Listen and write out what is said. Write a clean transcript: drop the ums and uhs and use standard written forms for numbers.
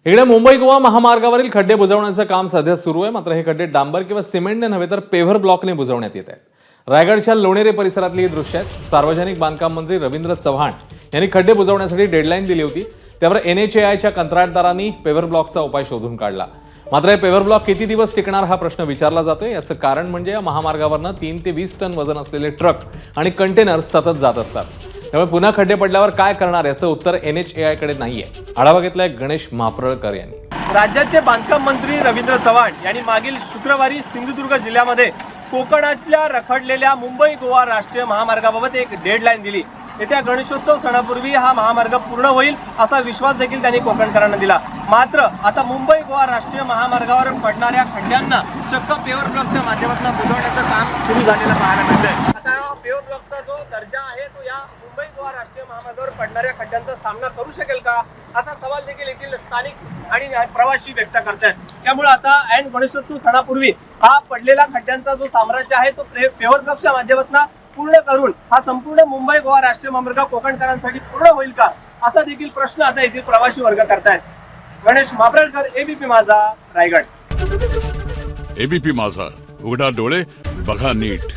इकडे मुंबई गोवा महामार्गावरील खड्डे बुजवण्याचं काम सध्या सुरू आहे। मात्र हे खड्डे डांबर किंवा सिमेंटने नव्हे तर पेव्हर ब्लॉकने बुजवण्यात येत आहेत। रायगडच्या लोणेरे परिसरातली ही दृश्य आहेत। सार्वजनिक बांधकाम मंत्री रवींद्र चव्हाण यांनी खड्डे बुजवण्यासाठी डेडलाईन दिली होती। त्यावर NHAIच्या कंत्राटदारांनी पेव्हर ब्लॉकचा उपाय शोधून काढला। मात्र हे पेव्हर ब्लॉक किती दिवस टिकणार हा प्रश्न विचारला जातोय। याचं कारण म्हणजे या महामार्गावरनं 3 ते 20 टन वजन असलेले ट्रक आणि कंटेनर सतत जात असतात। त्यामुळे पुन्हा खड्डे पडल्यावर काय करणार याचं उत्तर NHAI कडे नाहीये। आढावा घेतलाय गणेश महाप्रळकर यांनी। राज्याचे बांधकाम मंत्री रवींद्र चव्हाण यांनी मागील शुक्रवारी सिंधुदुर्ग जिल्ह्यामध्ये कोकणातल्या रखडलेल्या मुंबई गोवा राष्ट्रीय महामार्गाबाबत एक डेडलाईन दिली। येत्या गणेशोत्सव सणापूर्वी हा महामार्ग पूर्ण होईल असा विश्वास देखील त्यांनी कोकणकरांना दिला। मात्र आता मुंबई गोवा राष्ट्रीय महामार्गावर पडणाऱ्या खड्ड्यांना चक्क पेव्हर ब्लॉकच्या माध्यमातून बुजवण्याचं काम सुरू झालेलं पाहायला मिळतंय। आता पेव्हर ब्लॉकचा जो दर्जा आहे तो या मुंबई गोवा राष्ट्रीय महामार्गावर पडणाऱ्या खड्ड्यांचा सामना करू शकेल का असा सवाल देखील येथील स्थानिक आणि प्रवासी व्यक्त करतात। त्यामुळे आता ऐन गणेशोत्सव सणापूर्वी हा पडलेला खड्ड्यांचा जो साम्राज्य आहे तो पेव्हर ब्लॉकच्या माध्यमातून पूर्ण करून हा संपूर्ण मुंबई गोवा राष्ट्रीय महामार्ग कोकणकरांसाठी पूर्ण होईल का असा देखील प्रश्न आता येथील प्रवासी वर्ग करतायत। गणेश महाप्रळकर, ABP माझा, रायगड। ABP माझा, उघडा डोळे बघा नीट।